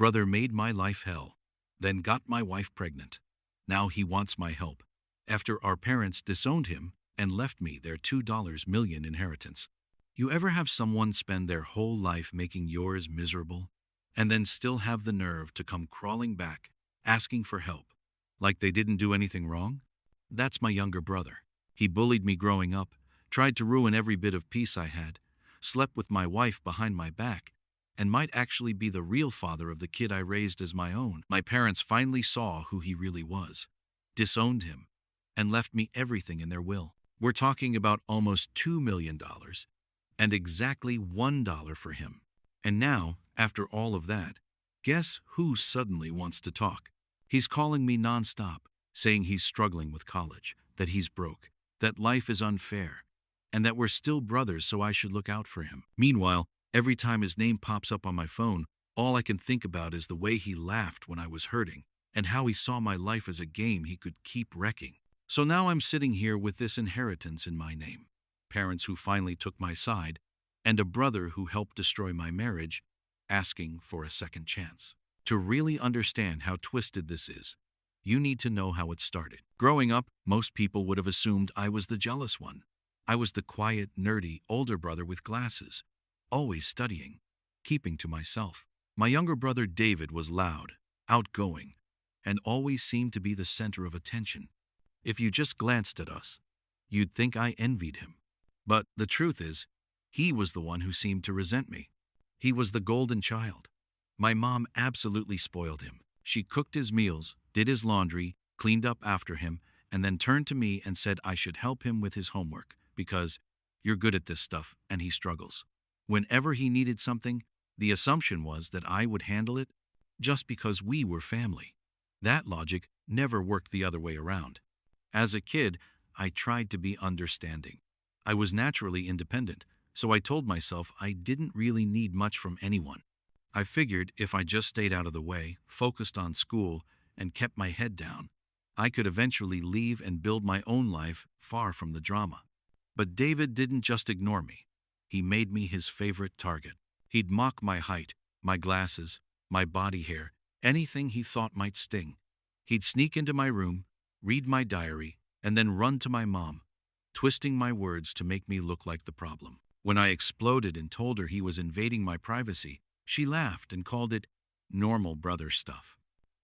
Brother made my life hell, then got my wife pregnant. Now he wants my help, after our parents disowned him and left me their $2 million inheritance. You ever have someone spend their whole life making yours miserable, and then still have the nerve to come crawling back, asking for help, like they didn't do anything wrong? That's my younger brother. He bullied me growing up, tried to ruin every bit of peace I had, slept with my wife behind my back, and might actually be the real father of the kid I raised as my own. My parents finally saw who he really was, disowned him, and left me everything in their will. We're talking about almost $2 million, and exactly $1 for him. And now, after all of that, guess who suddenly wants to talk? He's calling me nonstop, saying he's struggling with college, that he's broke, that life is unfair, and that we're still brothers, so I should look out for him. Meanwhile, every time his name pops up on my phone, all I can think about is the way he laughed when I was hurting, and how he saw my life as a game he could keep wrecking. So now I'm sitting here with this inheritance in my name, parents who finally took my side, and a brother who helped destroy my marriage, asking for a second chance. To really understand how twisted this is, you need to know how it started. Growing up, most people would have assumed I was the jealous one. I was the quiet, nerdy, older brother with glasses, always studying, keeping to myself. My younger brother David was loud, outgoing, and always seemed to be the center of attention. If you just glanced at us, you'd think I envied him. But the truth is, he was the one who seemed to resent me. He was the golden child. My mom absolutely spoiled him. She cooked his meals, did his laundry, cleaned up after him, and then turned to me and said I should help him with his homework because you're good at this stuff and he struggles. Whenever he needed something, the assumption was that I would handle it just because we were family. That logic never worked the other way around. As a kid, I tried to be understanding. I was naturally independent, so I told myself I didn't really need much from anyone. I figured if I just stayed out of the way, focused on school, and kept my head down, I could eventually leave and build my own life far from the drama. But David didn't just ignore me. He made me his favorite target. He'd mock my height, my glasses, my body hair, anything he thought might sting. He'd sneak into my room, read my diary, and then run to my mom, twisting my words to make me look like the problem. When I exploded and told her he was invading my privacy, she laughed and called it normal brother stuff.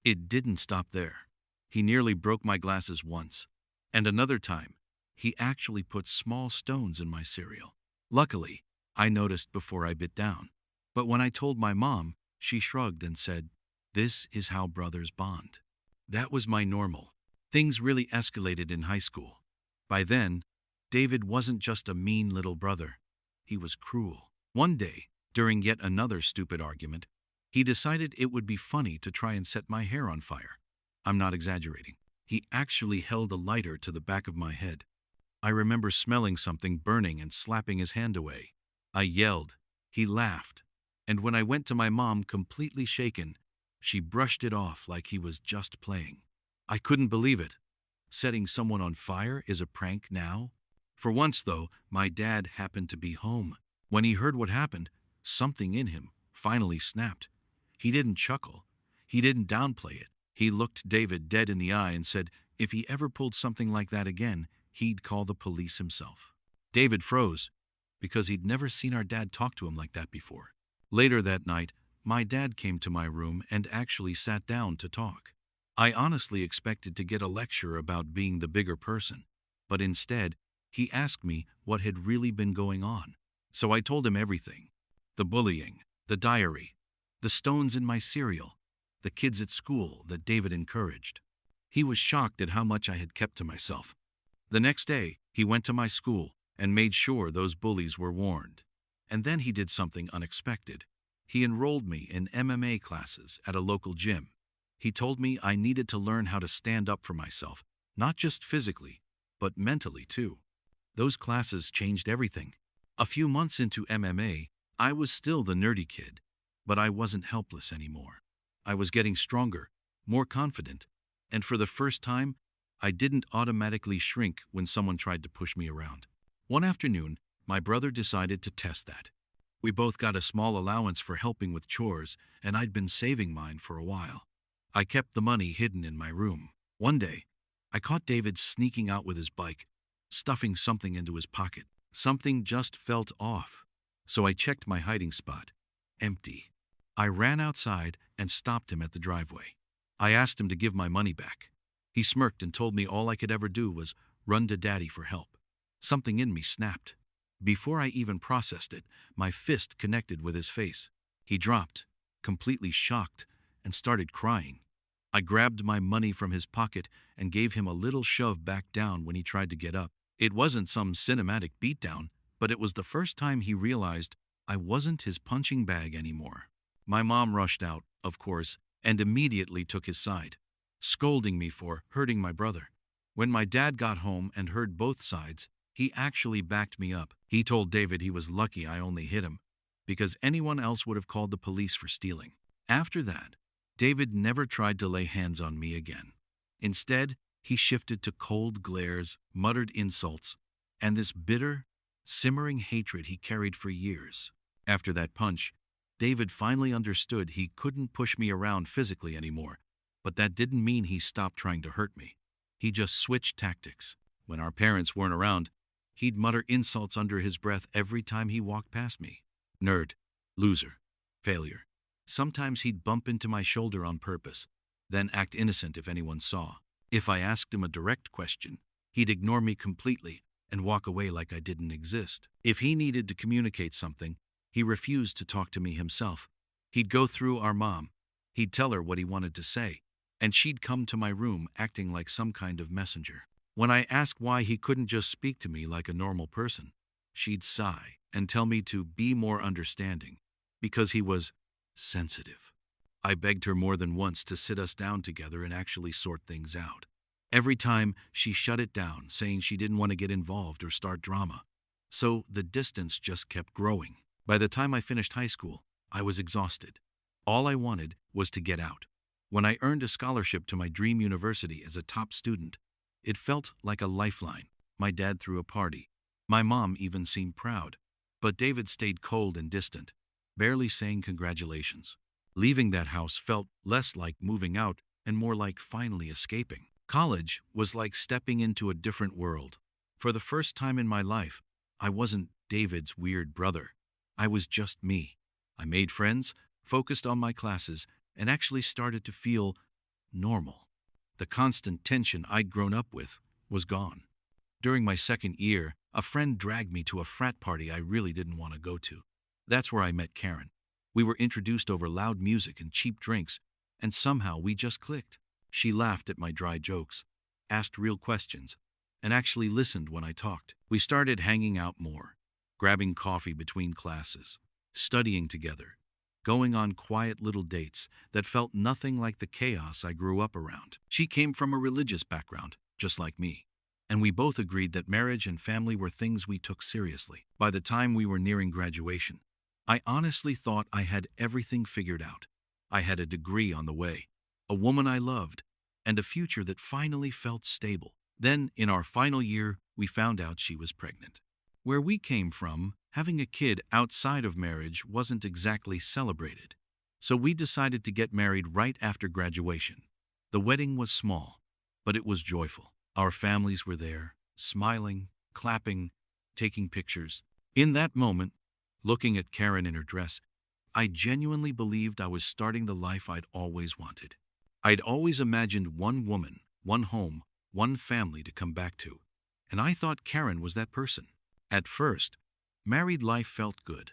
It didn't stop there. He nearly broke my glasses once, and another time, he actually put small stones in my cereal. Luckily, I noticed before I bit down. But when I told my mom, she shrugged and said, "This is how brothers bond." That was my normal. Things really escalated in high school. By then, David wasn't just a mean little brother. He was cruel. One day, during yet another stupid argument, he decided it would be funny to try and set my hair on fire. I'm not exaggerating. He actually held a lighter to the back of my head. I remember smelling something burning and slapping his hand away. I yelled. He laughed. And when I went to my mom completely shaken, she brushed it off like he was just playing. I couldn't believe it. Setting someone on fire is a prank now? For once, though, my dad happened to be home. When he heard what happened, something in him finally snapped. He didn't chuckle. He didn't downplay it. He looked David dead in the eye and said if he ever pulled something like that again, he'd call the police himself. David froze because he'd never seen our dad talk to him like that before. Later that night, my dad came to my room and actually sat down to talk. I honestly expected to get a lecture about being the bigger person, but instead, he asked me what had really been going on. So I told him everything. The bullying, the diary, the stones in my cereal, the kids at school that David encouraged. He was shocked at how much I had kept to myself. The next day, he went to my school and made sure those bullies were warned. And then he did something unexpected. He enrolled me in MMA classes at a local gym. He told me I needed to learn how to stand up for myself, not just physically, but mentally too. Those classes changed everything. A few months into MMA, I was still the nerdy kid, but I wasn't helpless anymore. I was getting stronger, more confident, and for the first time, I didn't automatically shrink when someone tried to push me around. One afternoon, my brother decided to test that. We both got a small allowance for helping with chores, and I'd been saving mine for a while. I kept the money hidden in my room. One day, I caught David sneaking out with his bike, stuffing something into his pocket. Something just felt off. So I checked my hiding spot. Empty. I ran outside and stopped him at the driveway. I asked him to give my money back. He smirked and told me all I could ever do was run to Daddy for help. Something in me snapped. Before I even processed it, my fist connected with his face. He dropped, completely shocked, and started crying. I grabbed my money from his pocket and gave him a little shove back down when he tried to get up. It wasn't some cinematic beatdown, but it was the first time he realized I wasn't his punching bag anymore. My mom rushed out, of course, and immediately took his side, scolding me for hurting my brother. When my dad got home and heard both sides, he actually backed me up. He told David he was lucky I only hit him, because anyone else would have called the police for stealing. After that, David never tried to lay hands on me again. Instead, he shifted to cold glares, muttered insults, and this bitter, simmering hatred he carried for years. After that punch, David finally understood he couldn't push me around physically anymore, but that didn't mean he stopped trying to hurt me. He just switched tactics. When our parents weren't around, he'd mutter insults under his breath every time he walked past me. Nerd, loser, failure. Sometimes he'd bump into my shoulder on purpose, then act innocent if anyone saw. If I asked him a direct question, he'd ignore me completely and walk away like I didn't exist. If he needed to communicate something, he refused to talk to me himself. He'd go through our mom. He'd tell her what he wanted to say, and she'd come to my room acting like some kind of messenger. When I asked why he couldn't just speak to me like a normal person, she'd sigh and tell me to be more understanding, because he was sensitive. I begged her more than once to sit us down together and actually sort things out. Every time, she shut it down, saying she didn't want to get involved or start drama. So the distance just kept growing. By the time I finished high school, I was exhausted. All I wanted was to get out. When I earned a scholarship to my dream university as a top student, it felt like a lifeline. My dad threw a party. My mom even seemed proud. But David stayed cold and distant, barely saying congratulations. Leaving that house felt less like moving out and more like finally escaping. College was like stepping into a different world. For the first time in my life, I wasn't David's weird brother. I was just me. I made friends, focused on my classes, and actually started to feel normal. The constant tension I'd grown up with was gone. During my second year, a friend dragged me to a frat party I really didn't want to go to. That's where I met Karen. We were introduced over loud music and cheap drinks, and somehow we just clicked. She laughed at my dry jokes, asked real questions, and actually listened when I talked. We started hanging out more, grabbing coffee between classes, studying together, going on quiet little dates that felt nothing like the chaos I grew up around. She came from a religious background, just like me, and we both agreed that marriage and family were things we took seriously. By the time we were nearing graduation, I honestly thought I had everything figured out. I had a degree on the way, a woman I loved, and a future that finally felt stable. Then, in our final year, we found out she was pregnant. Where we came from, having a kid outside of marriage wasn't exactly celebrated. So we decided to get married right after graduation. The wedding was small, but it was joyful. Our families were there, smiling, clapping, taking pictures. In that moment, looking at Karen in her dress, I genuinely believed I was starting the life I'd always wanted. I'd always imagined one woman, one home, one family to come back to, and I thought Karen was that person. At first, married life felt good.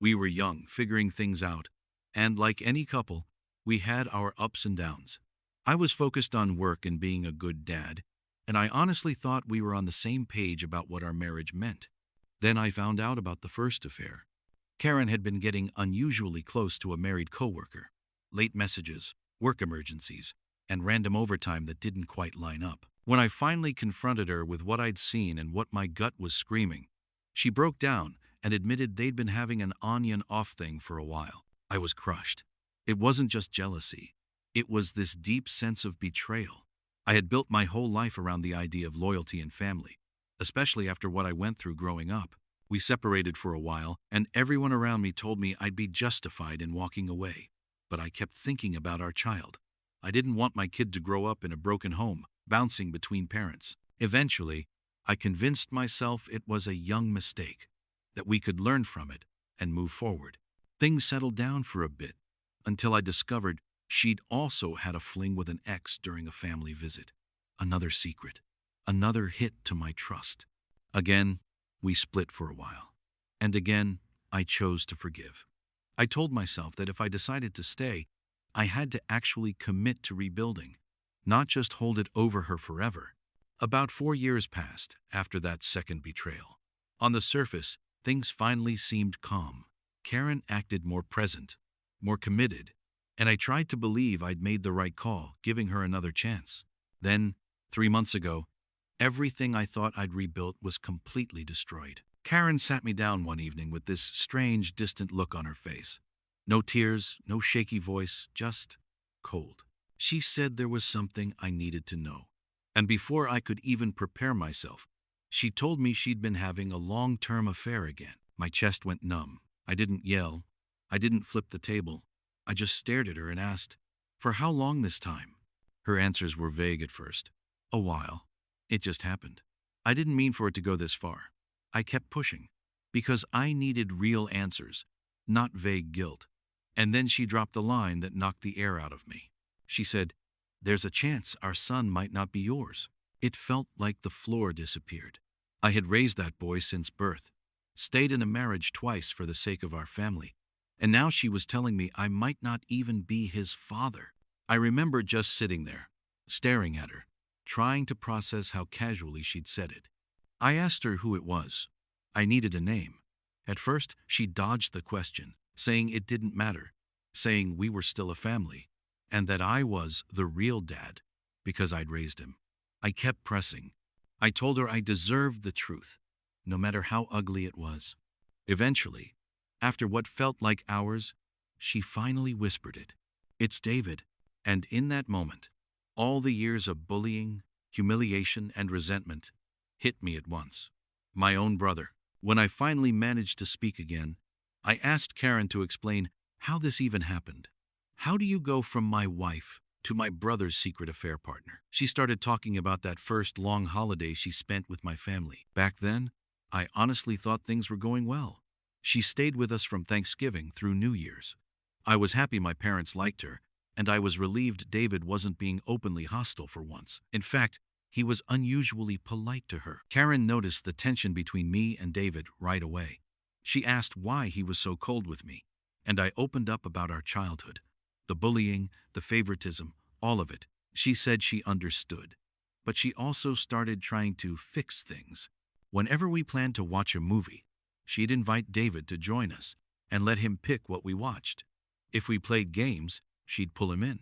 We were young, figuring things out, and like any couple, we had our ups and downs. I was focused on work and being a good dad, and I honestly thought we were on the same page about what our marriage meant. Then I found out about the first affair. Karen had been getting unusually close to a married coworker. Late messages, work emergencies, and random overtime that didn't quite line up. When I finally confronted her with what I'd seen and what my gut was screaming, she broke down and admitted they'd been having an on-and-off thing for a while. I was crushed. It wasn't just jealousy. It was this deep sense of betrayal. I had built my whole life around the idea of loyalty and family, especially after what I went through growing up. We separated for a while, and everyone around me told me I'd be justified in walking away. But I kept thinking about our child. I didn't want my kid to grow up in a broken home, bouncing between parents. Eventually, I convinced myself it was a young mistake, that we could learn from it and move forward. Things settled down for a bit, until I discovered she'd also had a fling with an ex during a family visit. Another secret. Another hit to my trust. Again, we split for a while. And again, I chose to forgive. I told myself that if I decided to stay, I had to actually commit to rebuilding, not just hold it over her forever. About 4 years passed after that second betrayal. On the surface, things finally seemed calm. Karen acted more present, more committed, and I tried to believe I'd made the right call, giving her another chance. Then, 3 months ago, everything I thought I'd rebuilt was completely destroyed. Karen sat me down one evening with this strange, distant look on her face. No tears, no shaky voice, just cold. She said there was something I needed to know. And before I could even prepare myself, she told me she'd been having a long-term affair again. My chest went numb. I didn't yell. I didn't flip the table. I just stared at her and asked, "For how long this time?" Her answers were vague at first. "A while. It just happened." I didn't mean for it to go this far. I kept pushing, because I needed real answers, not vague guilt. And then she dropped the line that knocked the air out of me. She said, "There's a chance our son might not be yours." It felt like the floor disappeared. I had raised that boy since birth, stayed in a marriage twice for the sake of our family, and now she was telling me I might not even be his father. I remember just sitting there, staring at her, trying to process how casually she'd said it. I asked her who it was. I needed a name. At first, she dodged the question, saying it didn't matter, saying we were still a family, and that I was the real dad because I'd raised him. I kept pressing. I told her I deserved the truth, no matter how ugly it was. Eventually, after what felt like hours, she finally whispered it. "It's David." And in that moment, all the years of bullying, humiliation, and resentment hit me at once. My own brother. When I finally managed to speak again, I asked Karen to explain how this even happened. How do you go from my wife to my brother's secret affair partner? She started talking about that first long holiday she spent with my family. Back then, I honestly thought things were going well. She stayed with us from Thanksgiving through New Year's. I was happy my parents liked her, and I was relieved David wasn't being openly hostile for once. In fact, he was unusually polite to her. Karen noticed the tension between me and David right away. She asked why he was so cold with me, and I opened up about our childhood. The bullying, the favoritism, all of it. She said she understood. But she also started trying to fix things. Whenever we planned to watch a movie, she'd invite David to join us and let him pick what we watched. If we played games, she'd pull him in.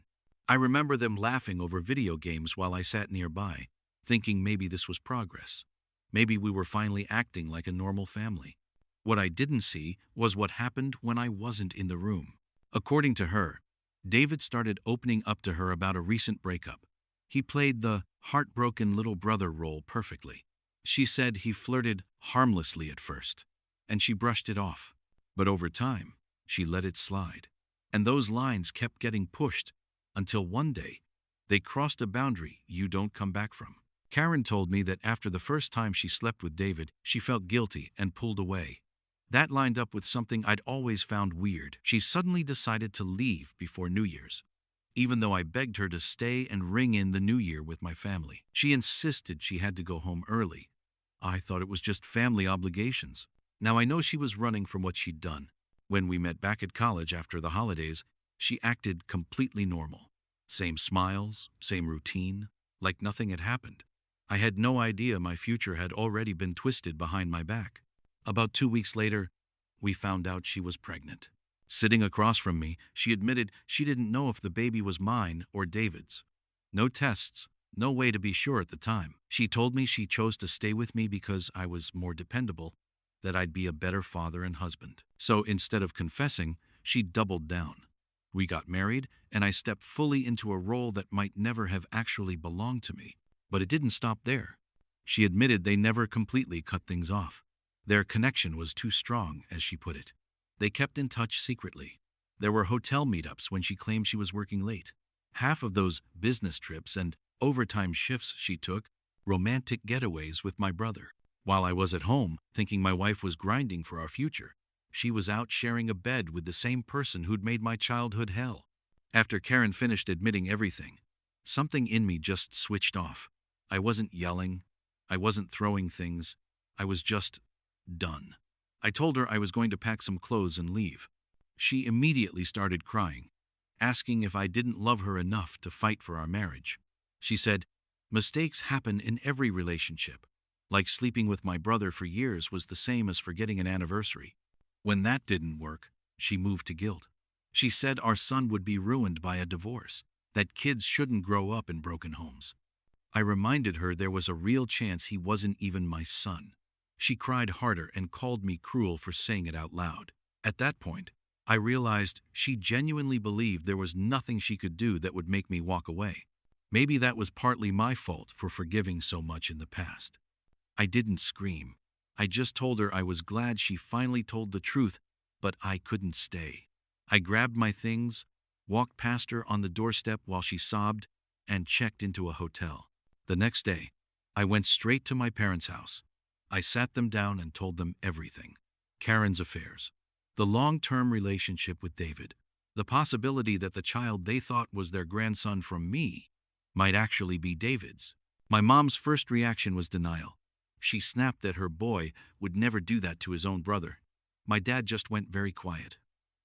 I remember them laughing over video games while I sat nearby, thinking maybe this was progress. Maybe we were finally acting like a normal family. What I didn't see was what happened when I wasn't in the room. According to her, David started opening up to her about a recent breakup. He played the heartbroken little brother role perfectly. She said he flirted harmlessly at first, and she brushed it off. But over time, she let it slide. And those lines kept getting pushed until one day, they crossed a boundary you don't come back from. Karen told me that after the first time she slept with David, she felt guilty and pulled away. That lined up with something I'd always found weird. She suddenly decided to leave before New Year's, even though I begged her to stay and ring in the New Year with my family. She insisted she had to go home early. I thought it was just family obligations. Now I know she was running from what she'd done. When we met back at college after the holidays, she acted completely normal. Same smiles, same routine, like nothing had happened. I had no idea my future had already been twisted behind my back. About 2 weeks later, we found out she was pregnant. Sitting across from me, she admitted she didn't know if the baby was mine or David's. No tests, no way to be sure at the time. She told me she chose to stay with me because I was more dependable, that I'd be a better father and husband. So instead of confessing, she doubled down. We got married, and I stepped fully into a role that might never have actually belonged to me. But it didn't stop there. She admitted they never completely cut things off. Their connection was too strong, as she put it. They kept in touch secretly. There were hotel meetups when she claimed she was working late. Half of those business trips and overtime shifts she took, romantic getaways with my brother. While I was at home, thinking my wife was grinding for our future, she was out sharing a bed with the same person who'd made my childhood hell. After Karen finished admitting everything, something in me just switched off. I wasn't yelling. I wasn't throwing things. I was just done. I told her I was going to pack some clothes and leave. She immediately started crying, asking if I didn't love her enough to fight for our marriage. She said, "Mistakes happen in every relationship. Like sleeping with my brother for years was the same as forgetting an anniversary. When that didn't work, she moved to guilt. She said our son would be ruined by a divorce, that kids shouldn't grow up in broken homes. I reminded her there was a real chance he wasn't even my son. She cried harder and called me cruel for saying it out loud. At that point, I realized she genuinely believed there was nothing she could do that would make me walk away. Maybe that was partly my fault for forgiving so much in the past. I didn't scream. I just told her I was glad she finally told the truth, but I couldn't stay. I grabbed my things, walked past her on the doorstep while she sobbed, and checked into a hotel. The next day, I went straight to my parents' house. I sat them down and told them everything. Karen's affairs, the long-term relationship with David, the possibility that the child they thought was their grandson from me might actually be David's. My mom's first reaction was denial. She snapped that her boy would never do that to his own brother. My dad just went very quiet,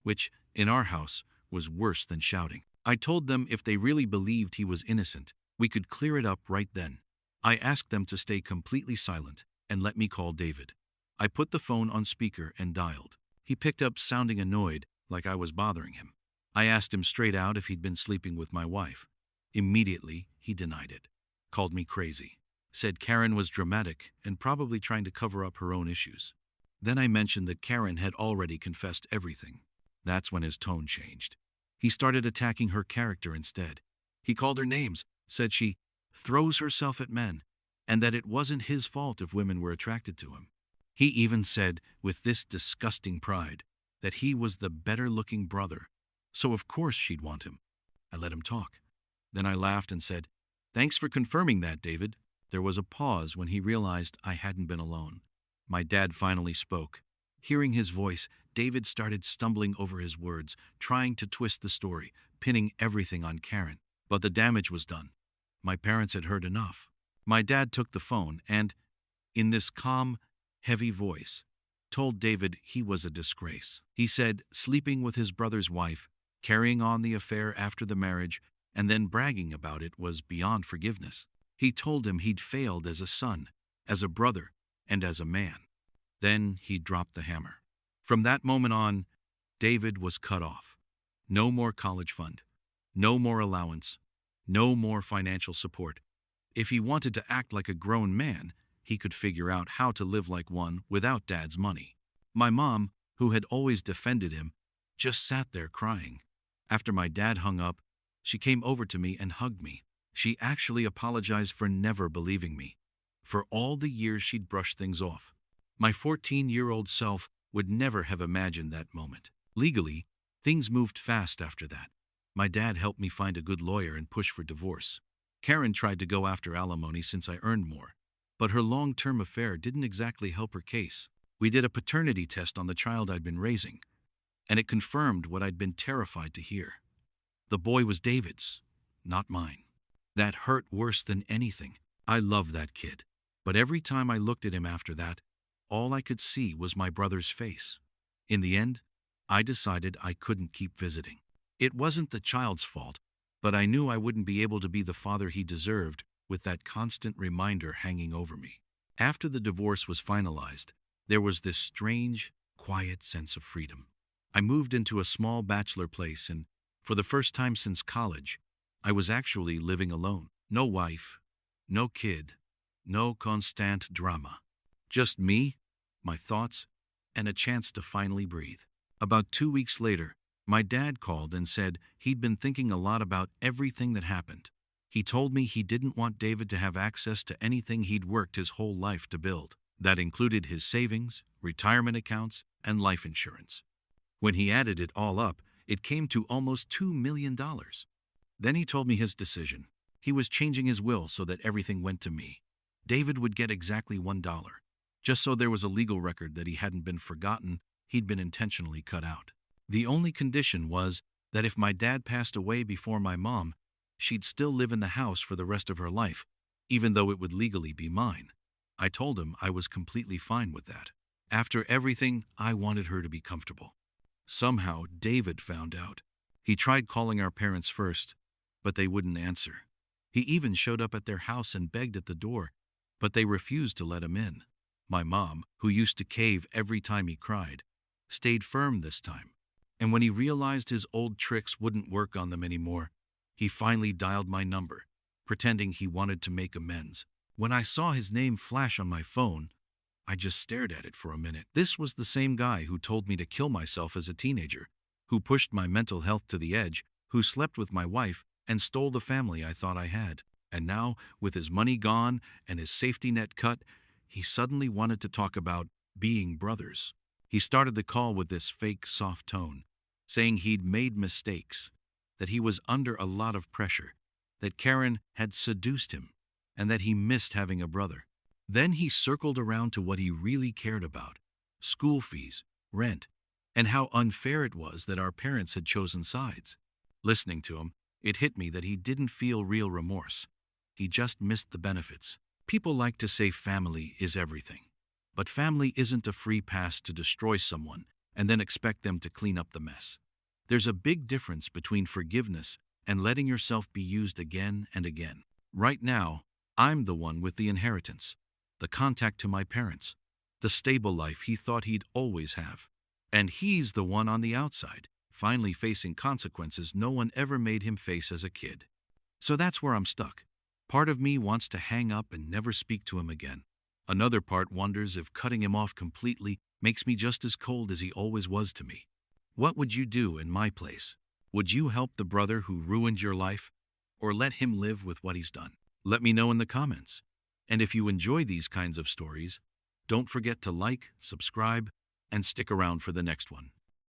which, in our house, was worse than shouting. I told them if they really believed he was innocent, we could clear it up right then. I asked them to stay completely silent and let me call David. I put the phone on speaker and dialed. He picked up sounding annoyed, like I was bothering him. I asked him straight out if he'd been sleeping with my wife. Immediately, he denied it. Called me crazy. Said Karen was dramatic and probably trying to cover up her own issues. Then I mentioned that Karen had already confessed everything. That's when his tone changed. He started attacking her character instead. He called her names, said she throws herself at men, and that it wasn't his fault if women were attracted to him. He even said, with this disgusting pride, that he was the better-looking brother, so of course she'd want him. I let him talk. Then I laughed and said, "Thanks for confirming that, David." There was a pause when he realized I hadn't been alone. My dad finally spoke. Hearing his voice, David started stumbling over his words, trying to twist the story, pinning everything on Karen. But the damage was done. My parents had heard enough. My dad took the phone and, in this calm, heavy voice, told David he was a disgrace. He said sleeping with his brother's wife, carrying on the affair after the marriage, and then bragging about it was beyond forgiveness. He told him he'd failed as a son, as a brother, and as a man. Then he dropped the hammer. From that moment on, David was cut off. No more college fund. No more allowance. No more financial support. If he wanted to act like a grown man, he could figure out how to live like one without Dad's money. My mom, who had always defended him, just sat there crying. After my dad hung up, she came over to me and hugged me. She actually apologized for never believing me, for all the years she'd brushed things off. My 14-year-old self would never have imagined that moment. Legally, things moved fast after that. My dad helped me find a good lawyer and push for divorce. Karen tried to go after alimony since I earned more, but her long-term affair didn't exactly help her case. We did a paternity test on the child I'd been raising, and it confirmed what I'd been terrified to hear. The boy was David's, not mine. That hurt worse than anything. I loved that kid, but every time I looked at him after that, all I could see was my brother's face. In the end, I decided I couldn't keep visiting. It wasn't the child's fault, but I knew I wouldn't be able to be the father he deserved with that constant reminder hanging over me. After the divorce was finalized, there was this strange, quiet sense of freedom. I moved into a small bachelor place and, for the first time since college, I was actually living alone. No wife, no kid, no constant drama. Just me, my thoughts, and a chance to finally breathe. About 2 weeks later, my dad called and said he'd been thinking a lot about everything that happened. He told me he didn't want David to have access to anything he'd worked his whole life to build. That included his savings, retirement accounts, and life insurance. When he added it all up, it came to almost $2 million. Then he told me his decision. He was changing his will so that everything went to me. David would get exactly $1, just so there was a legal record that he hadn't been forgotten, he'd been intentionally cut out. The only condition was that if my dad passed away before my mom, she'd still live in the house for the rest of her life, even though it would legally be mine. I told him I was completely fine with that. After everything, I wanted her to be comfortable. Somehow, David found out. He tried calling our parents first, but they wouldn't answer. He even showed up at their house and begged at the door, but they refused to let him in. My mom, who used to cave every time he cried, stayed firm this time. And when he realized his old tricks wouldn't work on them anymore, he finally dialed my number, pretending he wanted to make amends. When I saw his name flash on my phone, I just stared at it for a minute. This was the same guy who told me to kill myself as a teenager, who pushed my mental health to the edge, who slept with my wife and stole the family I thought I had. And now, with his money gone and his safety net cut, he suddenly wanted to talk about being brothers. He started the call with this fake soft tone, saying he'd made mistakes, that he was under a lot of pressure, that Karen had seduced him, and that he missed having a brother. Then he circled around to what he really cared about: school fees, rent, and how unfair it was that our parents had chosen sides. Listening to him, it hit me that he didn't feel real remorse. He just missed the benefits. People like to say family is everything. But family isn't a free pass to destroy someone and then expect them to clean up the mess. There's a big difference between forgiveness and letting yourself be used again and again. Right now, I'm the one with the inheritance, the contact to my parents, the stable life he thought he'd always have. And he's the one on the outside, finally facing consequences no one ever made him face as a kid. So that's where I'm stuck. Part of me wants to hang up and never speak to him again. Another part wonders if cutting him off completely makes me just as cold as he always was to me. What would you do in my place? Would you help the brother who ruined your life, or let him live with what he's done? Let me know in the comments. And if you enjoy these kinds of stories, don't forget to like, subscribe, and stick around for the next one.